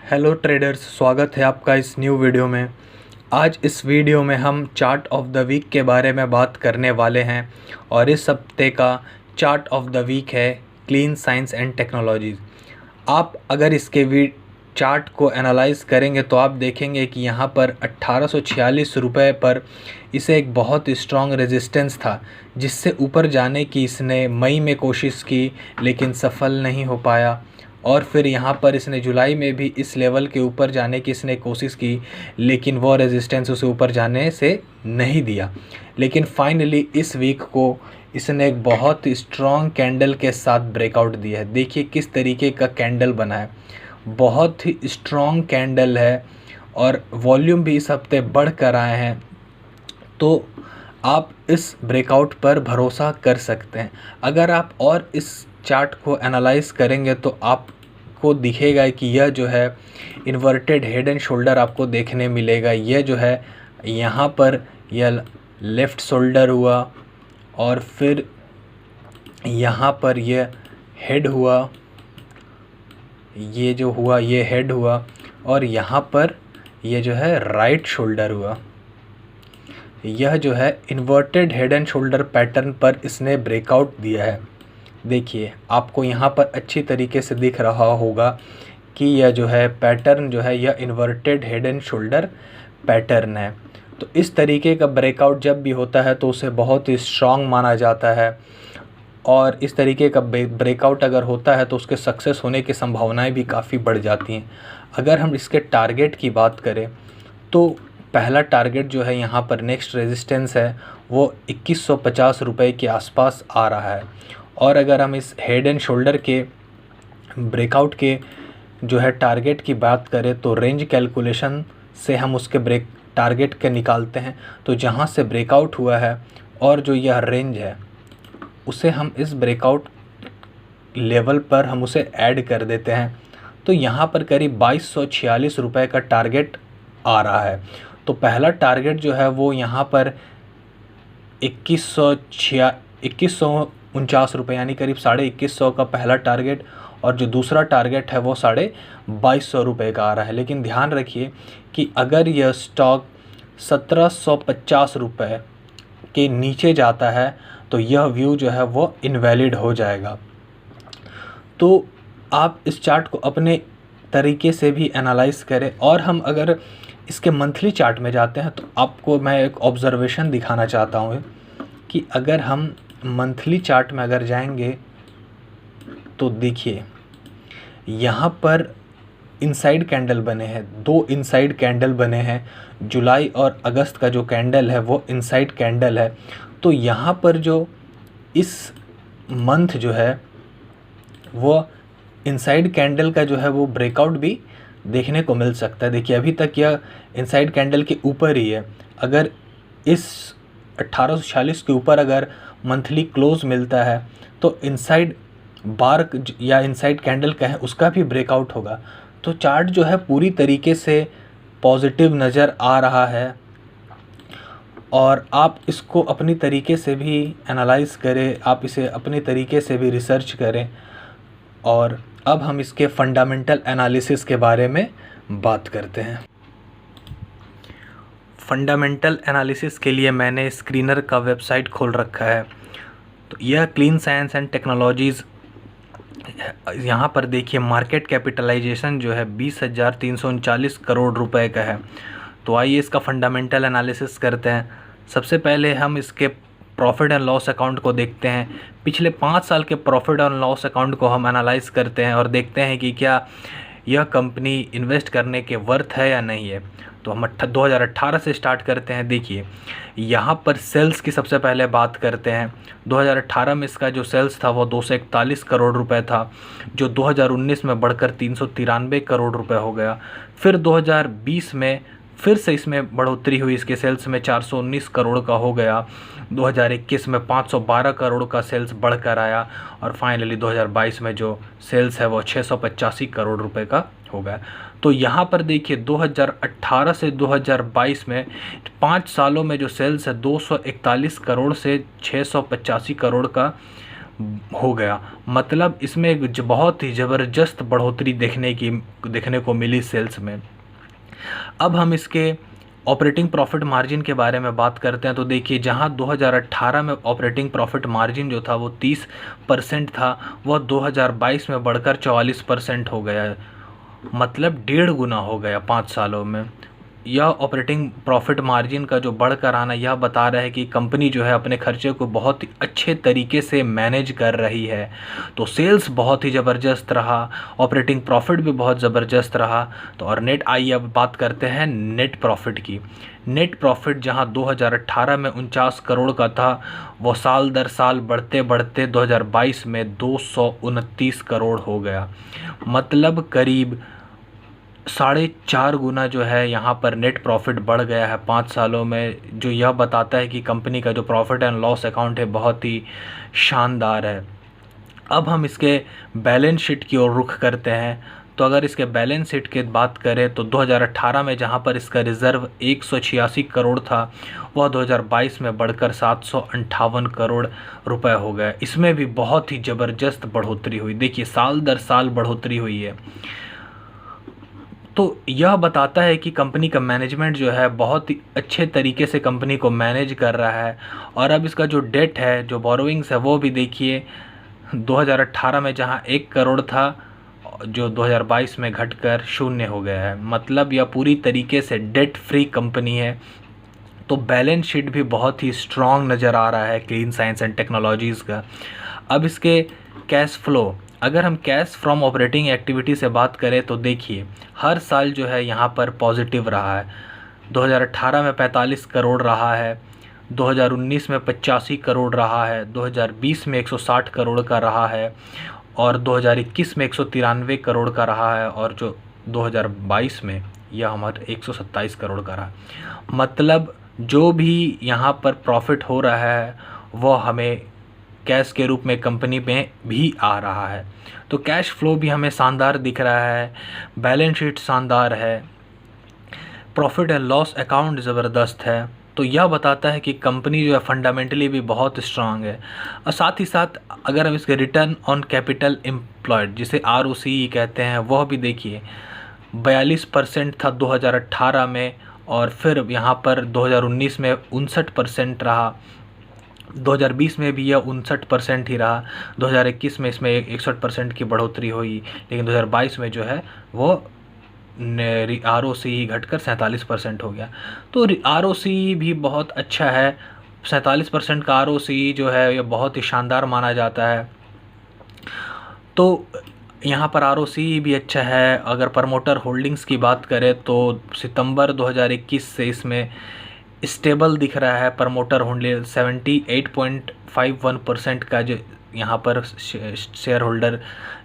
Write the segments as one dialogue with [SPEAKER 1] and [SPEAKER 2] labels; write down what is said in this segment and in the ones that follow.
[SPEAKER 1] Hello traders, स्वागत है आपका इस न्यू वीडियो में। आज इस वीडियो में हम चार्ट ऑफ द वीक के बारे में बात करने वाले हैं और इस हफ्ते का चार्ट ऑफ द वीक है क्लीन साइंस एंड टेक्नोलॉजीज़। आप अगर इसके चार्ट को एनालाइज करेंगे तो आप देखेंगे कि यहाँ पर 1846 रुपये पर इसे एक बहुत स्ट्रॉन्ग रेजिस्टेंस था, जिससे ऊपर जाने की इसने मई में कोशिश की लेकिन सफल नहीं हो पाया। और फिर यहाँ पर इसने जुलाई में भी इस लेवल के ऊपर जाने की इसने कोशिश की, लेकिन वो रेजिस्टेंस उसे ऊपर जाने से नहीं दिया। लेकिन फाइनली इस वीक को इसने एक बहुत स्ट्रॉन्ग कैंडल के साथ ब्रेकआउट दिया है। देखिए किस तरीके का कैंडल बना है, बहुत ही स्ट्रॉन्ग कैंडल है और वॉल्यूम भी इस हफ्ते बढ़ कर आए हैं। तो आप इस ब्रेकआउट पर भरोसा कर सकते हैं। अगर आप और इस चार्ट को एनालाइज करेंगे तो आपको दिखेगा कि यह जो है इन्वर्टेड हेड एंड शोल्डर आपको देखने मिलेगा। यह जो है यहाँ पर यह लेफ़्ट शोल्डर हुआ और फिर यहाँ पर यह हेड हुआ, ये जो हुआ ये हेड हुआ और यहाँ पर ये जो है राइट शोल्डर हुआ। यह जो है inverted head and shoulder pattern पर इसने ब्रेकआउट दिया है। देखिए आपको यहाँ पर अच्छी तरीके से दिख रहा होगा कि यह जो है पैटर्न जो है यह inverted head and shoulder pattern है। तो इस तरीके का ब्रेकआउट जब भी होता है तो उसे बहुत ही स्ट्रॉन्ग माना जाता है और इस तरीके का ब्रेकआउट अगर होता है तो उसके सक्सेस होने की संभावनाएं भी काफ़ी बढ़ जाती हैं। अगर हम इसके टारगेट की बात करें तो पहला टारगेट जो है यहाँ पर नेक्स्ट रेजिस्टेंस है वो 2150 रुपये के आसपास आ रहा है। और अगर हम इस हेड एंड शोल्डर के ब्रेकआउट के जो है टारगेट की बात करें तो रेंज कैलकुलेशन से हम उसके टारगेट के निकालते हैं। तो जहाँ से ब्रेकआउट हुआ है और जो यह रेंज है उसे हम इस ब्रेकआउट लेवल पर हम उसे ऐड कर देते हैं। तो यहाँ पर करीब 2246 रुपये का टारगेट आ रहा है। तो पहला टारगेट जो है वो यहाँ पर 2149 रुपये यानी करीब 2150 का पहला टारगेट और जो दूसरा टारगेट है वो 2250 रुपये का आ रहा है। लेकिन ध्यान रखिए कि अगर यह स्टॉक 1750 रुपये के नीचे जाता है तो यह व्यू जो है वो इनवैलिड हो जाएगा। तो आप इस चार्ट को अपने तरीके से भी एनालाइज करें। और हम अगर इसके मंथली चार्ट में जाते हैं तो आपको मैं एक ऑब्जर्वेशन दिखाना चाहता हूँ कि अगर हम मंथली चार्ट में अगर जाएंगे तो देखिए यहाँ पर इनसाइड कैंडल बने हैं, दो इनसाइड कैंडल बने हैं। जुलाई और अगस्त का जो कैंडल है वो इनसाइड कैंडल है। तो यहाँ पर जो इस मंथ जो है वो इनसाइड कैंडल का जो है वो ब्रेकआउट भी देखने को मिल सकता है। देखिए अभी तक यह इनसाइड कैंडल के ऊपर ही है। अगर इस 1846 के ऊपर अगर मंथली क्लोज मिलता है तो इनसाइड बार या इनसाइड कैंडल का है उसका भी ब्रेकआउट होगा। तो चार्ट जो है पूरी तरीके से पॉजिटिव नज़र आ रहा है और आप इसको अपनी तरीके से भी एनालाइज करें, आप इसे अपने तरीके से भी रिसर्च करें। और अब हम इसके फंडामेंटल एनालिसिस के बारे में बात करते हैं। फंडामेंटल एनालिसिस के लिए मैंने स्क्रीनर का वेबसाइट खोल रखा है। तो यह क्लीन साइंस एंड टेक्नोलॉजीज़, यहाँ पर देखिए मार्केट कैपिटलाइजेशन जो है 20,339 करोड़ रुपए का है। तो आइए इसका फंडामेंटल एनालिसिस करते हैं। सबसे पहले हम इसके प्रॉफिट एंड लॉस अकाउंट को देखते हैं। पिछले 5 साल के प्रॉफिट एंड लॉस अकाउंट को हम एनालाइज करते हैं और देखते हैं कि क्या यह कंपनी इन्वेस्ट करने के वर्थ है या नहीं है। तो हम 2018 से स्टार्ट करते हैं। देखिए यहाँ पर सेल्स की सबसे पहले बात करते हैं। 2018 में इसका जो सेल्स था वो 241 करोड़ रुपए था, जो 2019 में बढ़कर 393 करोड़ रुपए हो गया। फिर 2020 में फिर से इसमें बढ़ोतरी हुई, इसके सेल्स में 419 करोड़ का हो गया। 2021 में 512 करोड़ का सेल्स बढ़कर आया और फाइनली 2022 में जो सेल्स है वो 685 करोड़ रुपए का हो गया। तो यहाँ पर देखिए 2018 से 2022 में 5 सालों में जो सेल्स है 241 करोड़ से 685 करोड़ का हो गया। मतलब इसमें एक बहुत ही ज़बरदस्त बढ़ोतरी देखने को मिली सेल्स में। अब हम इसके ऑपरेटिंग प्रॉफिट मार्जिन के बारे में बात करते हैं तो देखिए, जहां 2018 में ऑपरेटिंग प्रॉफिट मार्जिन जो था वो 30% था, वह 2022 में बढ़कर 44% हो गया है। मतलब 1.5 गुना हो गया 5 सालों में। यह ऑपरेटिंग प्रॉफिट मार्जिन का जो बढ़कर आना, यह बता रहा है कि कंपनी जो है अपने खर्चे को बहुत ही अच्छे तरीके से मैनेज कर रही है। तो सेल्स बहुत ही ज़बरदस्त रहा, ऑपरेटिंग प्रॉफिट भी बहुत ज़बरदस्त रहा। तो और नेट, आइए अब बात करते हैं नेट प्रॉफिट की। नेट प्रॉफिट जहां 2018 में 49 करोड़ का था, वो साल दर साल बढ़ते बढ़ते 2022 में 229 करोड़ हो गया। मतलब करीब 4.5 गुना जो है यहाँ पर नेट प्रॉफिट बढ़ गया है 5 सालों में, जो यह बताता है कि कंपनी का जो प्रॉफिट एंड लॉस अकाउंट है बहुत ही शानदार है। अब हम इसके बैलेंस शीट की ओर रुख करते हैं। तो अगर इसके बैलेंस शीट की बात करें तो 2018 में जहाँ पर इसका रिज़र्व 186 करोड़ था, वह 2022 में बढ़कर 758 करोड़ रुपए हो गया। इसमें भी बहुत ही ज़बरदस्त बढ़ोतरी हुई। देखिए, साल दर साल बढ़ोतरी हुई है। तो यह बताता है कि कंपनी का मैनेजमेंट जो है बहुत ही अच्छे तरीके से कंपनी को मैनेज कर रहा है। और अब इसका जो डेट है, जो बोरोइंग्स है, वो भी देखिए 2018 में जहां 1 करोड़ था, जो 2022 में घटकर 0 हो गया है। मतलब यह पूरी तरीके से डेट फ्री कंपनी है। तो बैलेंस शीट भी बहुत ही स्ट्रॉन्ग नज़र आ रहा है क्लीन साइंस एंड टेक्नोलॉजीज़ का। अब इसके कैश फ्लो, अगर हम कैश फ्रॉम ऑपरेटिंग एक्टिविटी से बात करें तो देखिए, हर साल जो है यहाँ पर पॉजिटिव रहा है। 2018 में 45 करोड़ रहा है, 2019 में 85 करोड़ रहा है, 2020 में 160 करोड़ का रहा है, और 2021 में 193 करोड़ का रहा है, और जो 2022 में यह हमारा 127 करोड़ का रहा। मतलब जो भी यहाँ पर प्रॉफिट हो रहा है वह हमें कैश के रूप में कंपनी में भी आ रहा है। तो कैश फ्लो भी हमें शानदार दिख रहा है, बैलेंस शीट शानदार है, प्रॉफिट एंड लॉस अकाउंट ज़बरदस्त है। तो यह बताता है कि कंपनी जो है फंडामेंटली भी बहुत स्ट्रांग है। और साथ ही साथ अगर हम इसके रिटर्न ऑन कैपिटल एम्प्लॉयड, जिसे ROCE कहते हैं, वह भी देखिए 42% था 2018 में, और फिर यहाँ पर 2019 में 59% रहा, 2020 में भी यह 59% ही रहा, 2021 में इसमें 61% की बढ़ोतरी हुई, लेकिन 2022 में जो है वो ROCE घटकर 47% हो गया। तो ROCE भी बहुत अच्छा है। 47% का ROCE जो है ये बहुत ही शानदार माना जाता है। तो यहाँ पर ROCE भी अच्छा है। अगर प्रमोटर होल्डिंग्स की बात करें तो सितंबर 2021 से इसमें स्टेबल दिख रहा है। प्रमोटर होल्डिंग 78.51% का जो यहाँ पर शेयर होल्डर,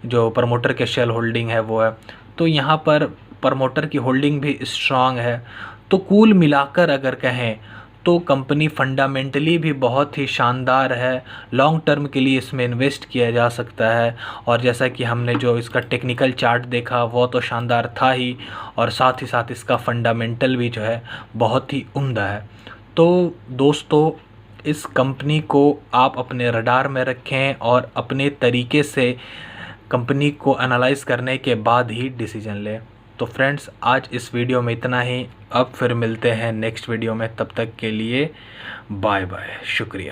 [SPEAKER 1] जो प्रमोटर के शेयर होल्डिंग है वो है। तो यहाँ पर प्रमोटर की होल्डिंग भी स्ट्रांग है। तो कुल मिलाकर अगर कहें तो कंपनी फंडामेंटली भी बहुत ही शानदार है। लॉन्ग टर्म के लिए इसमें इन्वेस्ट किया जा सकता है। और जैसा कि हमने जो इसका टेक्निकल चार्ट देखा वो तो शानदार था ही, और साथ ही साथ इसका फंडामेंटल भी जो है बहुत ही उम्दा है। तो दोस्तों, इस कंपनी को आप अपने रडार में रखें और अपने तरीके से कंपनी को एनालाइज करने के बाद ही डिसीजन लें। तो फ्रेंड्स, आज इस वीडियो में इतना ही। अब फिर मिलते हैं नेक्स्ट वीडियो में। तब तक के लिए बाय बाय, शुक्रिया।